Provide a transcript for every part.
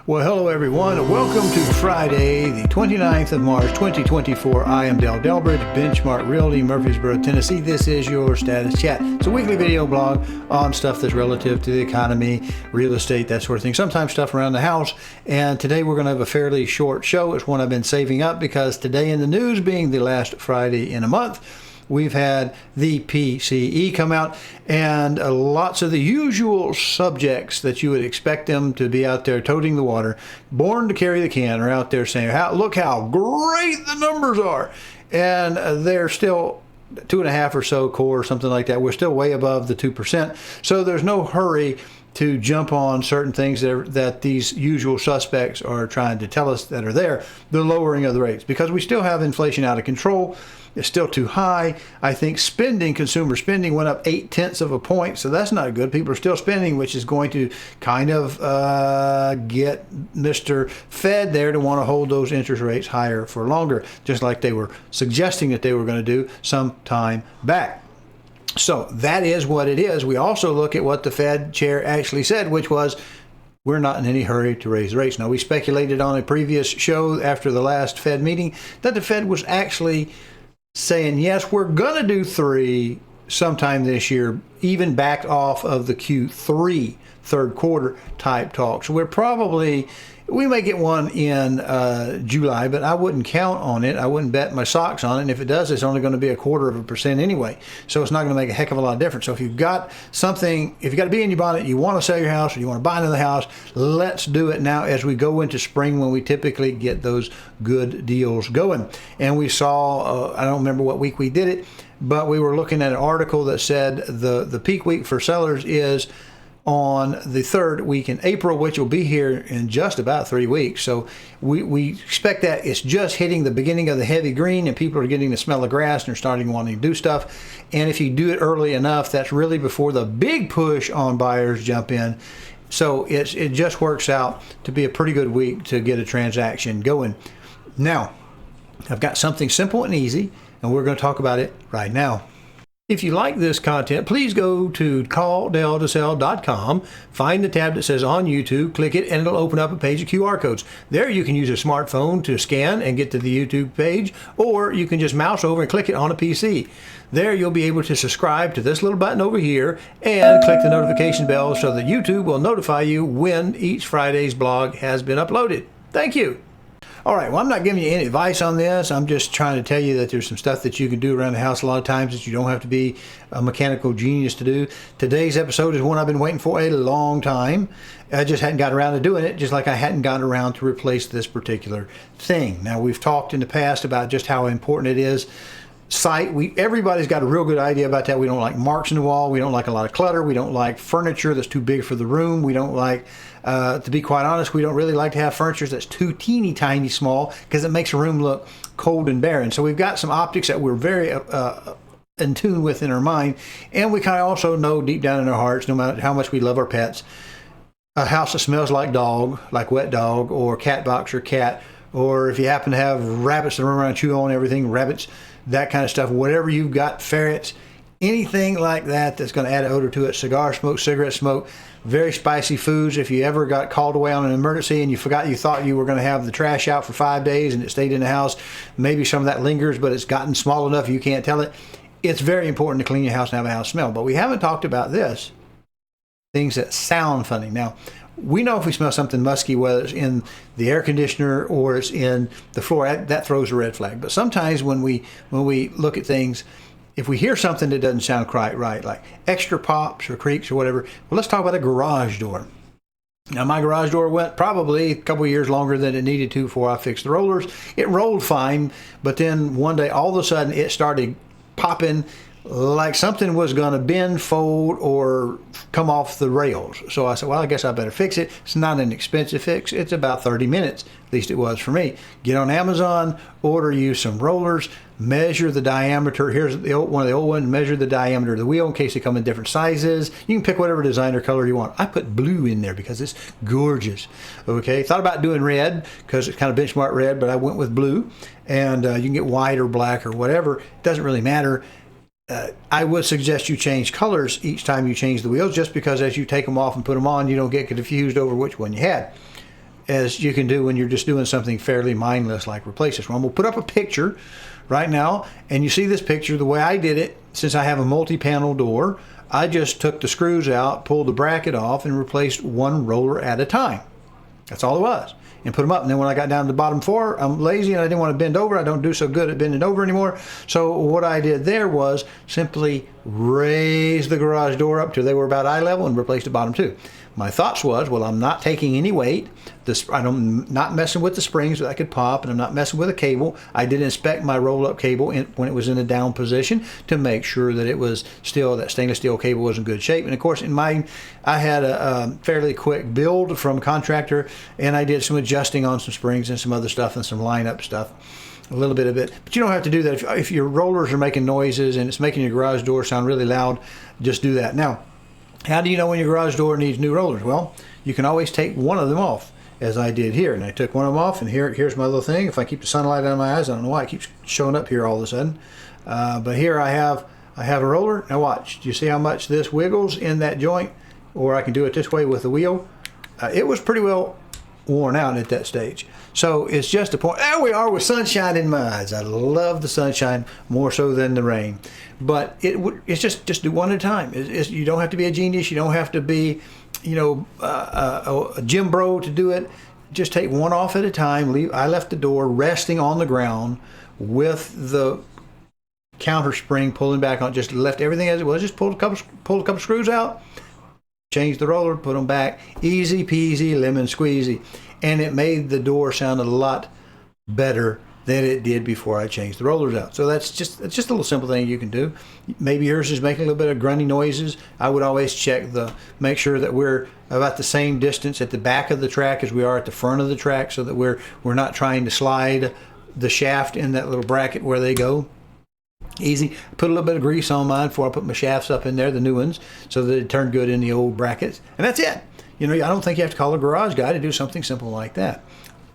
Well, hello everyone, and welcome to Friday, the 29th of March, 2024. I am Delbridge, Benchmark Realty, Murfreesboro, Tennessee. This is your Status Chat. It's a weekly video blog on stuff that's relative to the economy, real estate, that sort of thing. Sometimes stuff around the house. And today we're going to have a fairly short show. It's one I've been saving up because today in the news, being the last Friday in a month, we've had the PCE come out, and lots of the usual subjects that you would expect them to be out there toting the water, born to carry the can, are out there saying, look how great the numbers are. And they're still 2.5 or so core or something like that. We're still way above the 2%. So there's no hurry to jump on certain things that these usual suspects are trying to tell us that are there, the lowering of the rates, because we still have inflation out of control. It's still too high. I think consumer spending went up 0.8 of a point, so that's not good. People are still spending, which is going to kind of get Mr. Fed there to want to hold those interest rates higher for longer, just like they were suggesting that they were going to do some time back. So that is what it is. We also look at what the Fed chair actually said, which was, we're not in any hurry to raise the rates. Now, we speculated on a previous show after the last Fed meeting that the Fed was actually saying, yes, we're going to do 3 sometime this year, even backed off of the Q3 third quarter type talk. So we may get one in July, but I wouldn't count on it. I wouldn't bet my socks on it. And if it does, it's only going to be 0.25% anyway. So it's not going to make a heck of a lot of difference. So if you've got something, if you've got to be in your bonnet, you want to sell your house or you want to buy another house, let's do it now as we go into spring when we typically get those good deals going. And we saw, I don't remember what week we did it, but we were looking at an article that said the peak week for sellers is on the 3rd week in April, which will be here in just about 3 weeks. So we expect that it's just hitting the beginning of the heavy green and people are getting the smell of grass and they're starting wanting to do stuff. And if you do it early enough, that's really before the big push on buyers jump in. So it just works out to be a pretty good week to get a transaction going. Now, I've got something simple and easy, and we're going to talk about it right now. If you like this content, please go to CallDelToSell.com, find the tab that says on YouTube, click it, and it'll open up a page of QR codes. There you can use a smartphone to scan and get to the YouTube page, or you can just mouse over and click it on a PC. There you'll be able to subscribe to this little button over here and click the notification bell so that YouTube will notify you when each Friday's blog has been uploaded. Thank you. All right, well, I'm not giving you any advice on this. I'm just trying to tell you that there's some stuff that you can do around the house a lot of times that you don't have to be a mechanical genius to do. Today's episode is one I've been waiting for a long time. I just hadn't gotten around to doing it, just like I hadn't gotten around to replace this particular thing. Now, we've talked in the past about just how important it is. Everybody's got a real good idea about that. We don't like marks in the wall. We don't like a lot of clutter. We don't like furniture that's too big for the room. We don't like, to be quite honest, we don't really like to have furniture that's too teeny tiny small because it makes a room look cold and barren. So we've got some optics that we're very in tune with in our mind. And we kind of also know deep down in our hearts, no matter how much we love our pets, a house that smells like dog, like wet dog, or cat box or cat, or if you happen to have rabbits that run around and chew on everything, rabbits, that kind of stuff, whatever you've got, ferrets, anything like that that's going to add odor to it, cigar smoke, cigarette smoke, very spicy foods. If you ever got called away on an emergency and you thought you were going to have the trash out for 5 days and it stayed in the house, maybe some of that lingers, but it's gotten small enough you can't tell it. It's very important to clean your house and have a house smell. But we haven't talked about this, things that sound funny. Now, we know if we smell something musky, whether it's in the air conditioner or it's in the floor, that throws a red flag. But sometimes when we look at things, if we hear something that doesn't sound quite right, like extra pops or creaks or whatever, well, let's talk about a garage door. Now, my garage door went probably a couple of years longer than it needed to before I fixed the rollers. It rolled fine, but then one day, all of a sudden, it started popping like something was going to bend, fold, or come off the rails. So I said, well, I guess I better fix it. It's not an expensive fix. It's about 30 minutes. At least it was for me. Get on Amazon, order you some rollers, measure the diameter. Here's one of the old ones. Measure the diameter of the wheel in case they come in different sizes. You can pick whatever designer color you want. I put blue in there because it's gorgeous. Okay, thought about doing red because it's kind of benchmark red, but I went with blue. And you can get white or black or whatever. It doesn't really matter. I would suggest you change colors each time you change the wheels, just because as you take them off and put them on, you don't get confused over which one you had. as you can do when you're just doing something fairly mindless like replace this one. We'll put up a picture right now, and you see this picture. The way I did it, since I have a multi-panel door, I just took the screws out, pulled the bracket off, and replaced one roller at a time. That's all it was. And put them up. And then when I got down to the bottom four, I'm lazy and I didn't want to bend over. I don't do so good at bending over anymore. So what I did there was simply raise the garage door up till they were about eye level and replace the bottom two. My thoughts was, well, I'm not taking any weight. I'm not messing with the springs that I could pop, and I'm not messing with a cable. I did inspect my roll-up cable when it was in a down position to make sure that it was still, that stainless steel cable was in good shape. And of course, in mine, I had a fairly quick build from a contractor, and I did some adjusting on some springs and some other stuff and some line-up stuff. A little bit of it, but you don't have to do that. If your rollers are making noises and it's making your garage door sound really loud, just do that. Now, how do you know when your garage door needs new rollers? Well, you can always take one of them off, as I did here. And I took one of them off, and here's my little thing. If I keep the sunlight out of my eyes, I don't know why it keeps showing up here all of a sudden. But here I have a roller. Now watch. Do you see how much this wiggles in that joint? Or I can do it this way with the wheel. It was pretty well worn out at that stage. So it's just a point. There we are with sunshine in my eyes. I love the sunshine more so than the rain. But it's just do one at a time. You don't have to be a genius. You don't have to be, a gym bro to do it. Just take one off at a time. I left the door resting on the ground with the counter spring pulling back on. Just left everything as it was. Just pulled a couple screws out. Changed the roller, put them back. Easy peasy, lemon squeezy. And it made the door sound a lot better than it did before I changed the rollers out. So it's just a little simple thing you can do. Maybe yours is making a little bit of grunty noises. I would always make sure that we're about the same distance at the back of the track as we are at the front of the track, so that we're not trying to slide the shaft in that little bracket where they go. Easy. Put a little bit of grease on mine before I put my shafts up in there, the new ones, so that it turned good in the old brackets. And that's it. I don't think you have to call a garage guy to do something simple like that.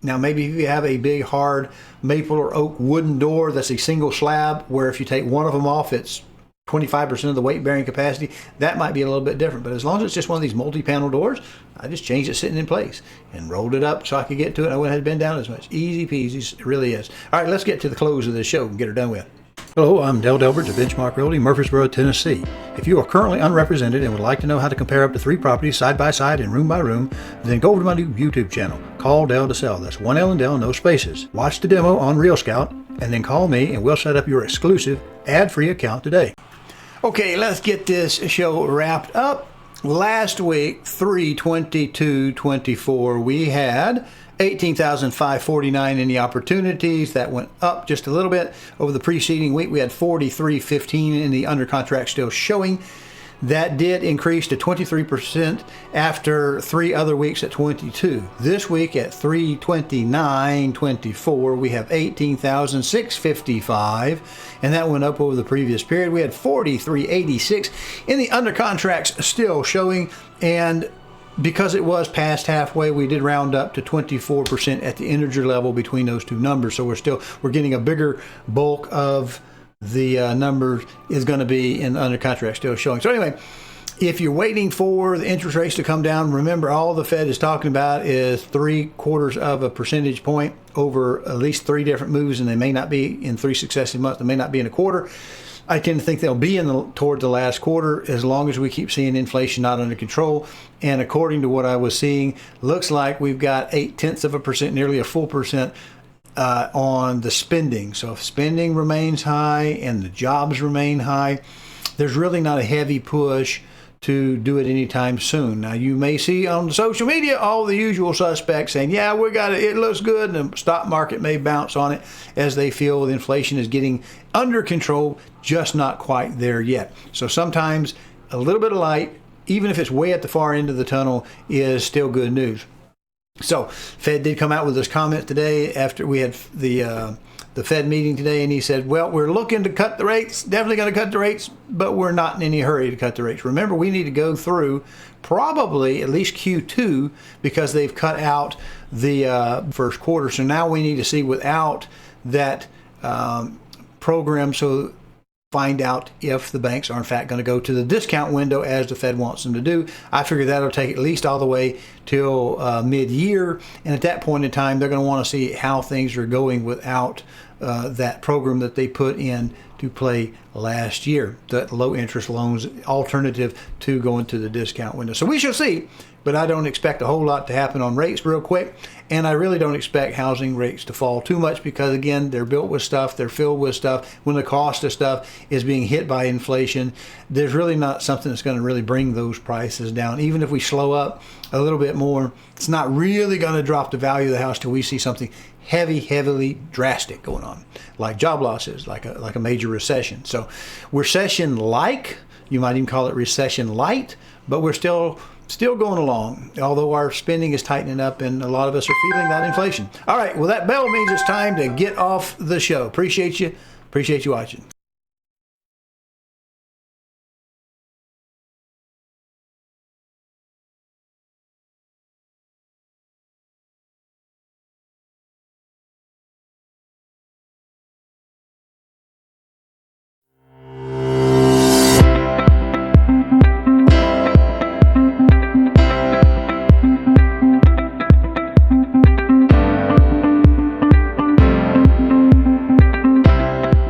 Now, maybe if you have a big, hard maple or oak wooden door that's a single slab, where if you take one of them off, it's 25% of the weight-bearing capacity, that might be a little bit different. But as long as it's just one of these multi-panel doors, I just changed it sitting in place and rolled it up so I could get to it. I wouldn't have been down as much. Easy peasy. It really is. All right, let's get to the close of this show and get her done with. Hello, I'm Delbridge of Benchmark Realty, Murfreesboro, Tennessee. If you are currently unrepresented and would like to know how to compare up to 3 properties side by side and room by room, then go over to my new YouTube channel, CallDelToSell. That's one L and Del, no spaces. Watch the demo on Real Scout, and then call me and we'll set up your exclusive ad-free account today. Okay, let's get this show wrapped up. Last week, 3/22/24, we had 18,549 in the opportunities. That went up just a little bit. Over the preceding week, we had 4315 in the under contract still showing. That did increase to 23% after 3 other weeks at 22. This week at 3/29/24, we have 18,655, and that went up over the previous period. We had 4386 in the under contracts still showing, and because it was past halfway, we did round up to 24% at the integer level between those two numbers. So we're getting a bigger bulk of the numbers is going to be in the under contract still showing. So anyway, if you're waiting for the interest rates to come down, remember all the Fed is talking about is 3/4 of a percentage point over at least 3 different moves, and they may not be in 3 successive months. They may not be in a quarter. I tend to think they'll be toward the last quarter, as long as we keep seeing inflation not under control. And according to what I was seeing, looks like we've got 0.8%, nearly a full percent on the spending. So if spending remains high and the jobs remain high, there's really not a heavy push to do it anytime soon. Now, you may see on social media all the usual suspects saying, yeah, we got it, it looks good, and the stock market may bounce on it as they feel the inflation is getting under control, just not quite there yet. So sometimes a little bit of light, even if it's way at the far end of the tunnel, is still good news. So Fed did come out with this comment today after we had the Fed meeting today, and he said, well, we're looking to cut the rates, definitely going to cut the rates, but we're not in any hurry to cut the rates. Remember, we need to go through probably at least Q2 because they've cut out the first quarter. So now we need to see without that program, so find out if the banks are in fact going to go to the discount window as the Fed wants them to do. I figure that'll take at least all the way till mid-year, and at that point in time they're going to want to see how things are going without that program that they put in to play last year, that low interest loans alternative to going to the discount window. So we shall see, but I don't expect a whole lot to happen on rates real quick, and I really don't expect housing rates to fall too much because, again, they're built with stuff, they're filled with stuff. When the cost of stuff is being hit by inflation, there's really not something that's going to really bring those prices down. Even if we slow up a little bit more, it's not really going to drop the value of the house till we see something heavily drastic going on, like job losses, like a major recession. So recession-like, you might even call it recession-light, but we're still going along, although our spending is tightening up and a lot of us are feeling that inflation. All right, well, that bell means it's time to get off the show. Appreciate you watching.